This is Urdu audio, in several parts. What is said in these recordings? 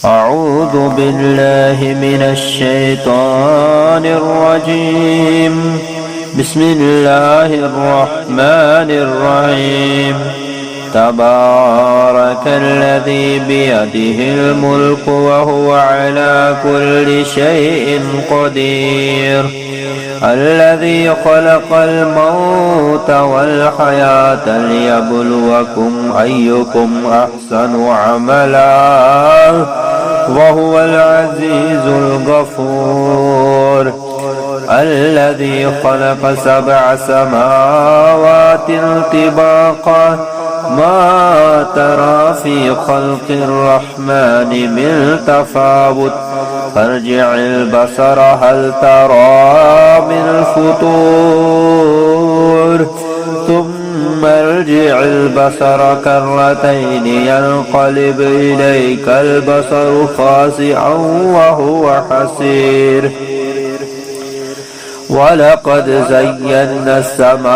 أعوذ بالله من الشيطان الرجيم. بسم الله الرحمن الرحيم. تبارك الذي بيده الملك وهو على كل شيء قدير. الذي خلق الموت والحياة ليبلوكم أيكم أحسن عملا وهو العزيز الغفور. الذي خلق 7 سماوات طباقا ما ترى في خلق الرحمن من تفاوت فارجع البصر هل ترى من فطور ثم ارجع البصر كرتين ينقلب إليك البصر خاسئا وهو حسير. ولقد زينا السماء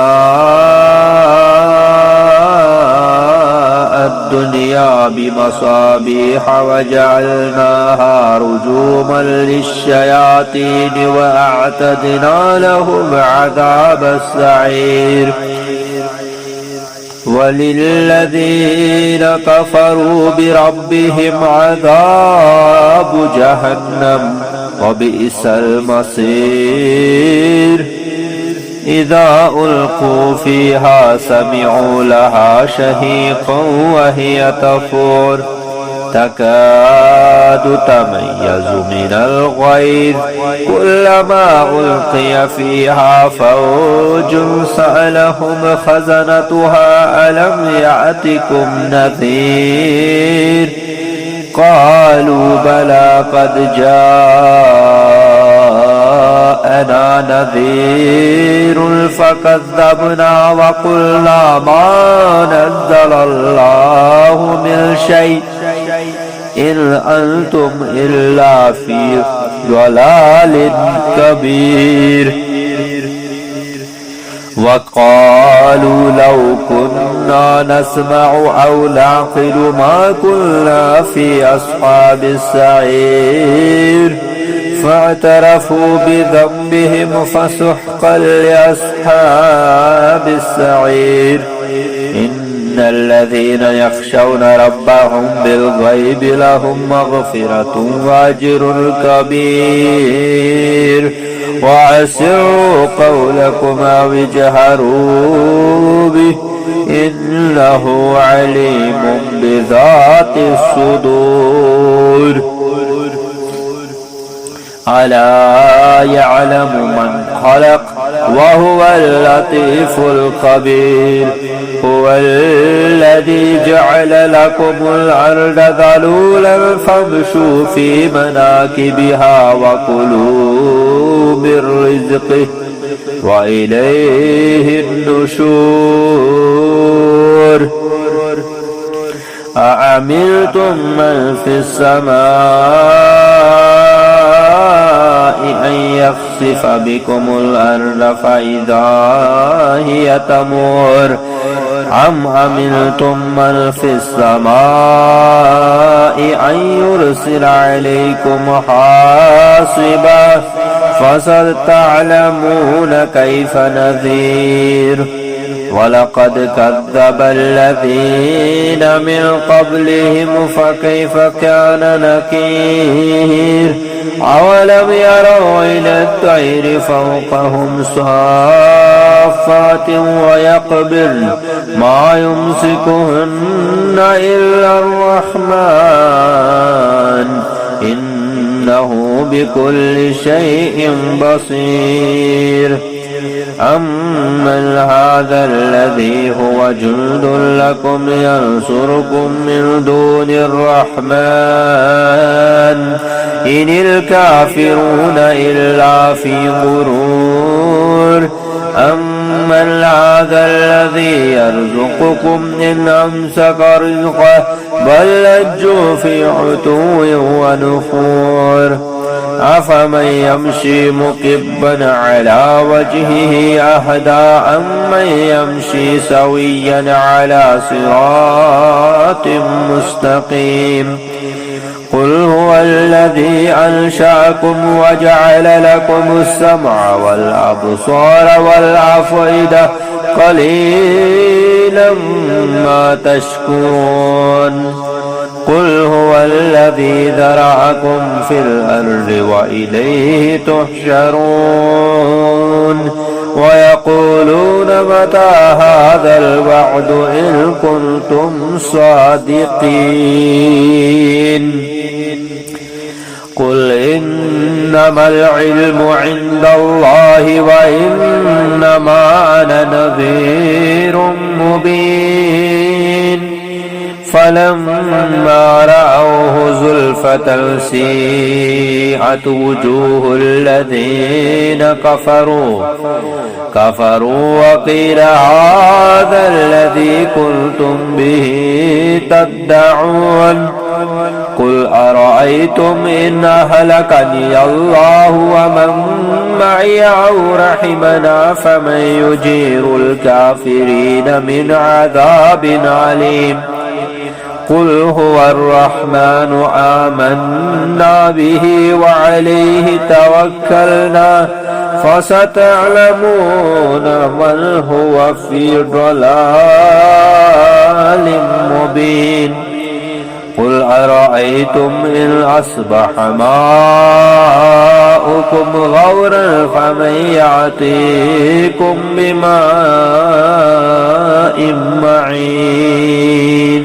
الدنيا بمصابيح وجعلناها رجوما للشياطين وأعتدنا لهم عذاب السعير. وللذين كفروا بربهم عذاب جهنم وبئس المصير. إذا ألقوا فيها سمعوا لها شهيقا وهي تفور تكاد تميز من الغيظ كلما ألقي فيها فوج سألهم خزنتها ألم يأتكم نذير قالوا بلى قد جاءنا نذير فكذبنا وقلنا ما نزل الله من شيء إن أنتم إلا في ضلال كبير. وقالوا لو كنا نسمع أو نعقل ما كنا في أصحاب السعير فاعترفوا بذنبهم فسحقا لأصحاب السعير. إن الذين يخشون ربهم بالغيب لهم مغفرة وأجر كبير. وأسروا قولكم أو اجهروا به إنه عليم بذات الصدور. ألا يعلم من خلق وهو اللطيف الخبير. هو الذي جعل لكم الأرض ذلولا فامشوا في مناكبها وكلوا من رزقه وإليه النشور. أأمنتم من في السماء أن يخسف بكم الأرض فإذا هي تمور أم أمنتم من في السماء أن يرسل عليكم حاصبا فستعلمون كيف نذير. ولقد كذب الذين من قبلهم فكيف كان نكير. أولم يروا إلى الطير فوقهم صافات ويقبضن ما يمسكهن إلا الرحمن إنه بكل شيء بصير. أمن هذا الذي هو جند لكم ينصركم من دون الرحمن إن الكافرون إلا في غرور. أمن هذا الذي يرزقكم إن أمسك رزقه بل لجوا في عتو ونفور. أفمن يمشي مكبا على وجهه أهدى أمن يمشي سويا على صراط مستقيم. قل هو الذي أنشأكم وجعل لكم السمع والأبصار والأفئدة قليلا ما تشكرون قل هو الذي ذرأكم في الأرض وإليه تحشرون ويقولون متى هذا الوعد إن كنتم صادقين قل إنما العلم عند الله وإنما أنا نذير مبين فلما رأوه زلفة سيئت وجوه الذين كفروا وقيل هذا الذي كنتم به تدعون قل أرأيتم إن أهلكني الله ومن معي أو رحمنا فمن يجير الكافرين من عذاب عليم قل هو الرحمن آمنا به وعليه توكلنا فستعلمون من هو في ضلال مبين قل أرأيتم إن أصبح ماؤكم غورا فمن يأتيكم بماء معين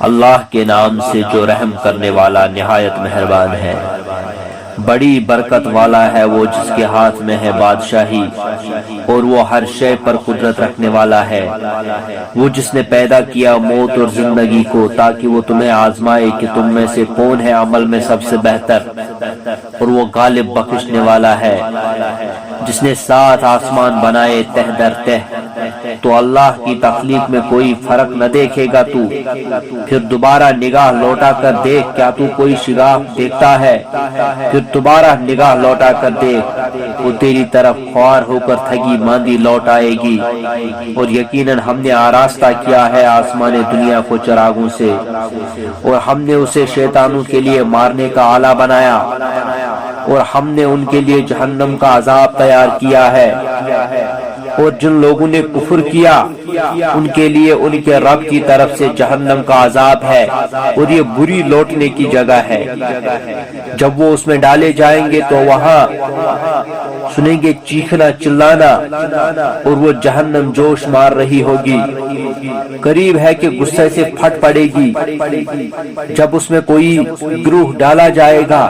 اللہ کے نام سے جو رحم کرنے والا نہایت مہربان ہے، بڑی برکت والا ہے وہ جس کے ہاتھ میں ہے بادشاہی اور وہ ہر شے پر قدرت رکھنے والا ہے، وہ جس نے پیدا کیا موت اور زندگی کو تاکہ وہ تمہیں آزمائے کہ تم میں سے کون ہے عمل میں سب سے بہتر، اور وہ غالب بخشنے والا ہے، جس نے 7 آسمان بنائے تہ در تہ، تو اللہ کی تخلیق میں کوئی فرق نہ دیکھے گا تو، پھر دوبارہ نگاہ لوٹا کر دیکھ کیا تو کوئی شگاف دیکھتا ہے، پھر دوبارہ نگاہ لوٹا کر دیکھ وہ تیری طرف خوار ہو کر تھکی ماندی لوٹ آئے گی، اور یقیناً ہم نے آراستہ کیا ہے آسمان دنیا کو چراغوں سے، اور ہم نے اسے شیطانوں کے لیے مارنے کا آلہ بنایا، اور ہم نے ان کے لیے جہنم کا عذاب تیار کیا ہے، اور جن لوگوں نے کفر کیا ان کے لیے ان کے رب کی طرف سے جہنم کا عذاب ہے، اور یہ بری لوٹنے کی جگہ ہے، جب وہ اس میں ڈالے جائیں گے تو وہاں سنیں گے چیخنا چلانا، اور وہ جہنم جوش مار رہی ہوگی، قریب ہے کہ غصے سے پھٹ پڑے گی، جب اس میں کوئی گروہ ڈالا جائے گا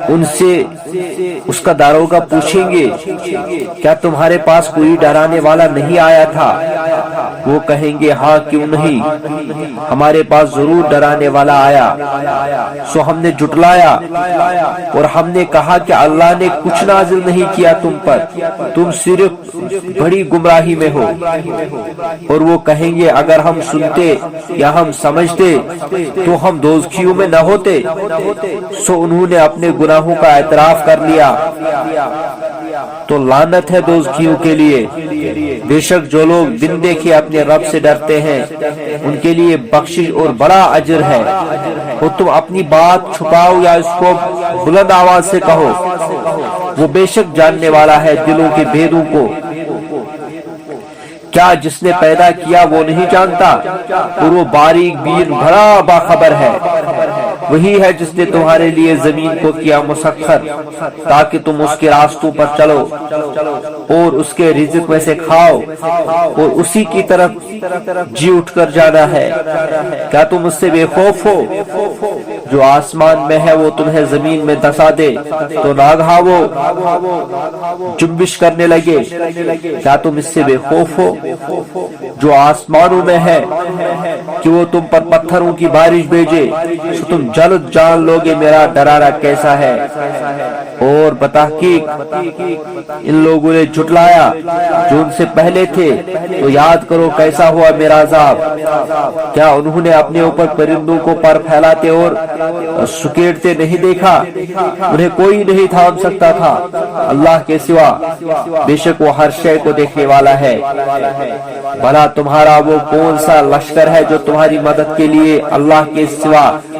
ان سے اس کا داروغہ پوچھیں گے کیا تمہارے پاس کوئی ڈرانے والا نہیں آیا تھا؟ وہ کہیں گے ہاں کیوں نہیں، ہمارے پاس ضرور ڈرانے والا آیا، سو ہم نے جھٹلایا اور ہم نے کہا کہ اللہ نے کچھ نازل نہیں کیا تم پر، تم صرف بڑی گمراہی میں ہو، اور وہ کہیں گے اگر ہم سنتے یا ہم سمجھتے تو ہم دوزخیوں میں نہ ہوتے، سو انہوں نے اپنے گناہوں کا اعتراف کر لیا، تو لعنت ہے دوزخیوں کے لیے، بے شک جو لوگ دن دیکھے اپنے رب سے ڈرتے ہیں ان کے لیے بخشش اور بڑا اجر ہے، اور تم اپنی بات چھپاؤ یا اس کو بلند آواز سے کہو، وہ بے شک جاننے والا ہے دلوں کے بھیدوں کو، کیا جس نے پیدا کیا وہ نہیں جانتا، اور وہ باریک بین بڑا باخبر ہے، وہی ہے جس نے تمہارے لیے زمین کو کیا مسخر تاکہ تم اس کے راستوں پر چلو اور اس کے رزق میں سے کھاؤ اور اسی کی طرف جی اٹھ کر جانا ہے، کیا تم اس سے بے خوف ہو؟ جو آسمان میں ہے وہ تمہیں زمین میں دھسا دے تو ناگہاں وہ جنبش کرنے لگے، کیا تم اس سے بے خوف ہو؟ جو آسمانوں میں ہے کہ وہ تم پر پتھروں کی بارش بھیجے تو تم جلد جان لوگے میرا ڈرانا کیسا ہے، اور بتحقیق ان لوگوں نے جھٹلایا جو ان سے پہلے تھے، تو یاد کرو کیسا ہوا میرا عذاب، کیا انہوں نے اپنے اوپر پرندوں کو پر پھیلاتے اور سکیڑتے نہیں دیکھا، انہیں کوئی نہیں تھام سکتا تھا اللہ کے سوا، بے شک وہ ہر شے کو دیکھنے والا ہے۔ بھلا تمہارا وہ کون سا لشکر ہے جو تمہاری مدد کے لیے اللہ کے سوا